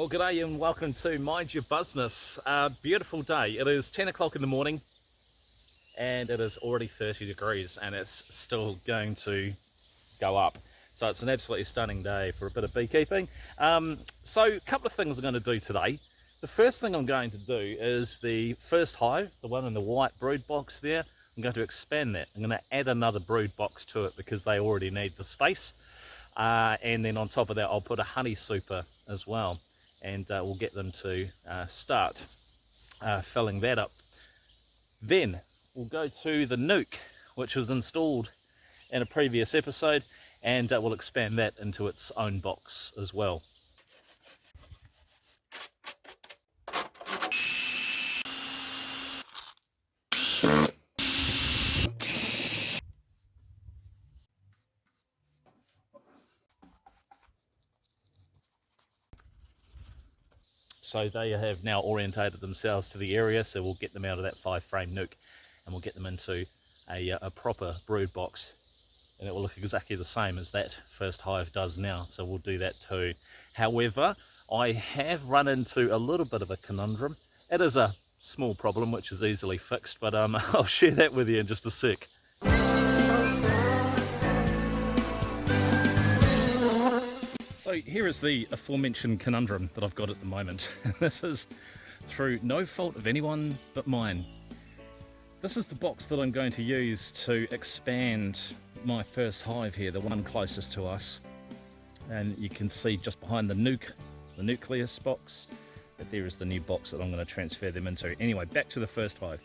Well, g'day and welcome to Mind Your Business. Beautiful day. It is 10 o'clock in the morning and it is already 30 degrees and it's still going to go up. So it's an absolutely stunning day for a bit of beekeeping. So a couple of things I'm going to do today. The first thing I'm going to do is the first hive, the one in the white brood box there. I'm going to expand that. I'm going to add another brood box to it because they already need the space. And then on top of that, I'll put a honey super as well. And we'll get them to start filling that up. Then we'll go to the nuke, which was installed in a previous episode, and we'll expand that into its own box as well. So they have now orientated themselves to the area, so we'll get them out of that 5-frame nuke and we'll get them into a proper brood box, and it will look exactly the same as that first hive does now, so we'll do that too. However, I have run into a little bit of a conundrum. It is a small problem which is easily fixed, but I'll share that with you in just a sec. So here is the aforementioned conundrum that I've got at the moment. This is through no fault of anyone but mine. This is the box that I'm going to use to expand my first hive here, the one closest to us. And you can see just behind the Nucleus box, that there is the new box that I'm going to transfer them into. Anyway, back to the first hive.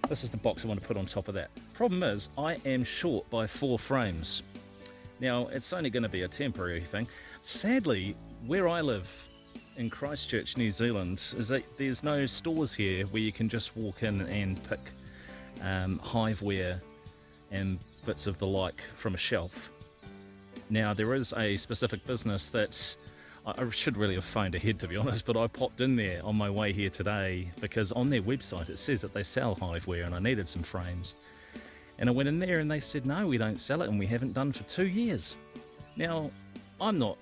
This is the box I want to put on top of that. Problem is, I am short by 4 frames. Now, it's only going to be a temporary thing. Sadly, where I live in Christchurch, New Zealand, is that there's no stores here where you can just walk in and pick hiveware and bits of the like from a shelf. Now, there is a specific business that I should really have phoned ahead, to be honest, but I popped in there on my way here today because on their website it says that they sell hiveware and I needed some frames. And I went in there and they said, no, we don't sell it and we haven't done for 2 years. Now, I'm not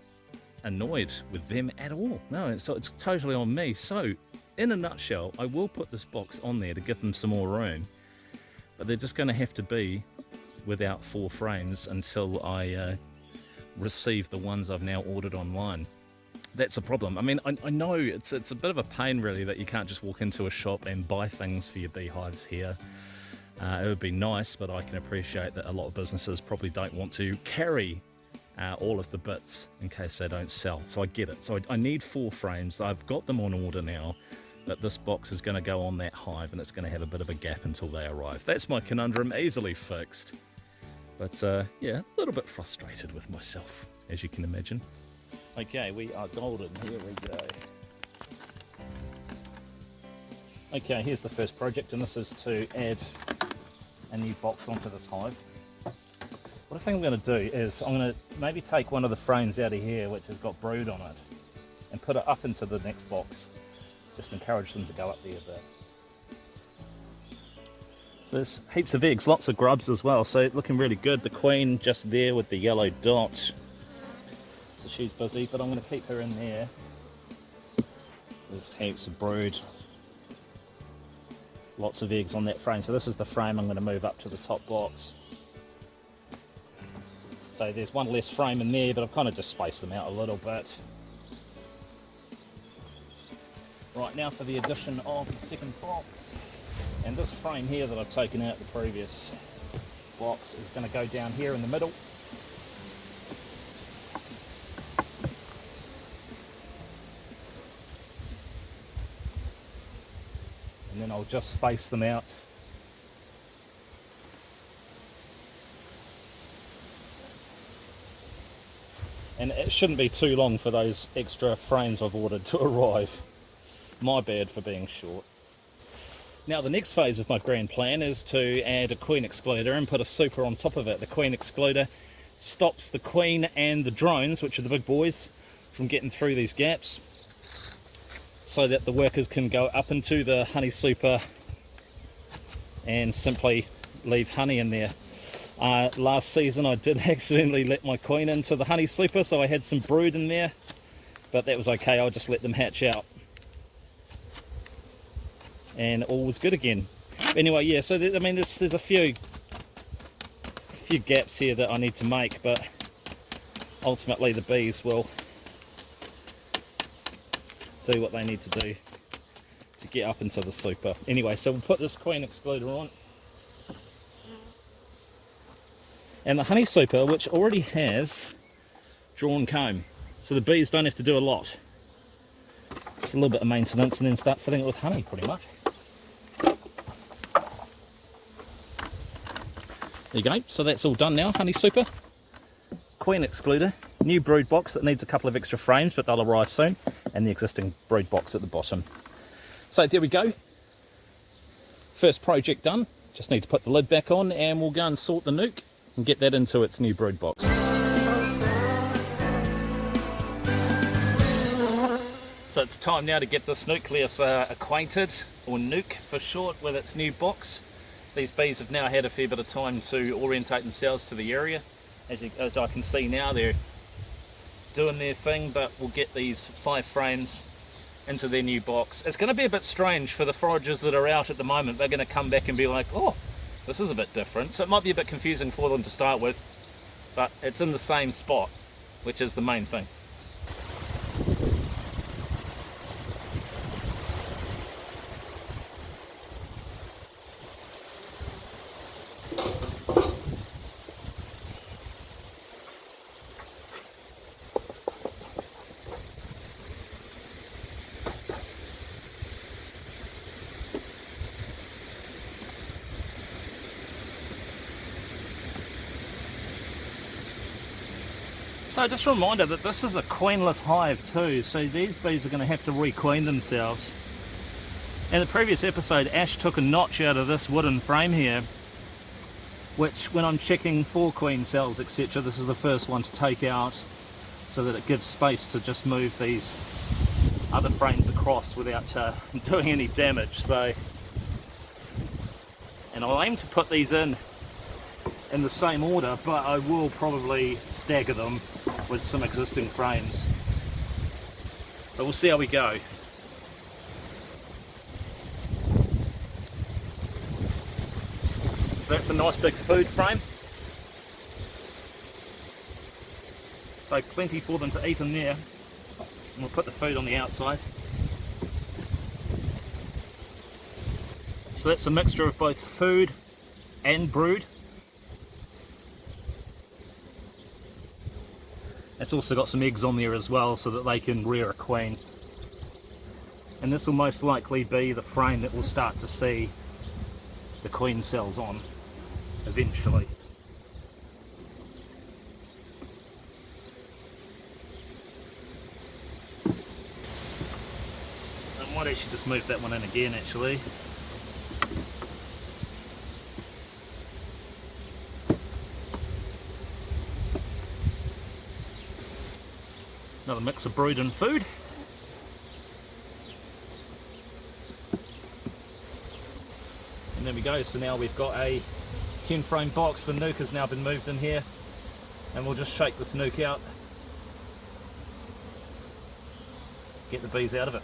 annoyed with them at all. No, so it's totally on me. So, in a nutshell, I will put this box on there to give them some more room. But they're just going to have to be without 4 frames until I receive the ones I've now ordered online. That's a problem. I mean, I know it's a bit of a pain really that you can't just walk into a shop and buy things for your beehives here. It would be nice, but I can appreciate that a lot of businesses probably don't want to carry all of the bits in case they don't sell. So I get it. So I need 4 frames. I've got them on order now, but this box is going to go on that hive and it's going to have a bit of a gap until they arrive. That's my conundrum, easily fixed. But yeah, a little bit frustrated with myself, as you can imagine. Okay, we are golden. Here we go. Okay, here's the first project, and this is to add a new box onto this hive. What I think I'm going to do is I'm going to maybe take one of the frames out of here which has got brood on it and put it up into the next box. Just encourage them to go up there a bit. So there's heaps of eggs, lots of grubs as well, so looking really good. The queen just there with the yellow dot. So she's busy, but I'm going to keep her in there. There's heaps of brood. Lots of eggs on that frame. So this is the frame I'm going to move up to the top box. So there's one less frame in there, but I've kind of just spaced them out a little bit. Right, now for the addition of the second box. And this frame here that I've taken out the previous box is going to go down here in the middle. And then I'll just space them out. And it shouldn't be too long for those extra frames I've ordered to arrive. My bad for being short. Now the next phase of my grand plan is to add a queen excluder and put a super on top of it. The queen excluder stops the queen and the drones, which are the big boys, from getting through these gaps, so that the workers can go up into the honey super and simply leave honey in there. Last season I did accidentally let my queen into the honey super, so I had some brood in there. but that was okay. I'll just let them hatch out, and all was good again. Anyway, yeah, so I mean there's a few gaps here that I need to make, but ultimately the bees will do what they need to do to get up into the super. Anyway, so we'll put this queen excluder on, and the honey super, which already has drawn comb, so the bees don't have to do a lot. Just a little bit of maintenance and then start filling it with honey pretty much. There you go, so that's all done now. Honey super, queen excluder, new brood box that needs a couple of extra frames, but they'll arrive soon, and the existing brood box at the bottom. So there we go, first project done. Just need to put the lid back on and we'll go and sort the nuke and get that into its new brood box. So it's time now to get this nucleus acquainted, or nuke for short, with its new box. These bees have now had a fair bit of time to orientate themselves to the area. As I can see now, they're doing their thing, but we'll get these 5 frames into their new box. It's going to be a bit strange for the foragers that are out at the moment. They're going to come back and be like, oh, this is a bit different. So it might be a bit confusing for them to start with, but it's in the same spot, which is the main thing. So just a reminder that this is a queenless hive too, so these bees are going to have to re-queen themselves. In the previous episode, Ash took a notch out of this wooden frame here, which when I'm checking for queen cells etc, this is the first one to take out, so that it gives space to just move these other frames across without doing any damage. So, and I'll aim to put these in the same order, but I will probably stagger them with some existing frames. But we'll see how we go. So that's a nice big food frame. So plenty for them to eat in there. And we'll put the food on the outside. So that's a mixture of both food and brood. It's also got some eggs on there as well, so that they can rear a queen. And this will most likely be the frame that we'll start to see the queen cells on eventually. I might actually just move that one in again actually. Another mix of brood and food. And there we go, so now we've got a 10 frame box. The nuke has now been moved in here, and we'll just shake this nuke out, get the bees out of it.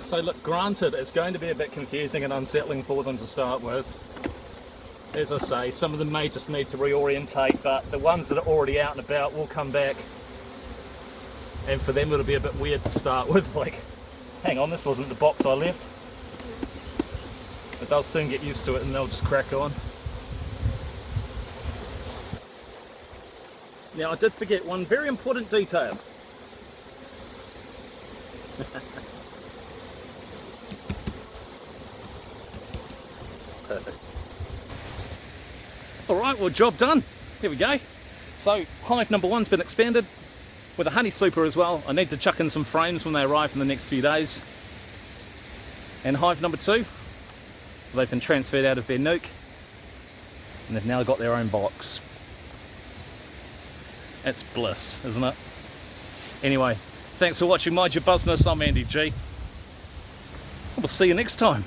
So look, granted it's going to be a bit confusing and unsettling for them to start with. As I say, some of them may just need to reorientate, but the ones that are already out and about will come back. And for them it'll be a bit weird to start with, like, hang on, this wasn't the box I left. But they'll soon get used to it and they'll just crack on. Now I did forget one very important detail. Perfect. Alright, well, job done. Here we go. So hive number 1's been expanded with a honey super as well. I need to chuck in some frames when they arrive in the next few days. And hive number 2, they've been transferred out of their nuke and they've now got their own box. It's bliss, isn't it? Anyway, thanks for watching Mind Your Business. I'm Andy G. We'll see you next time.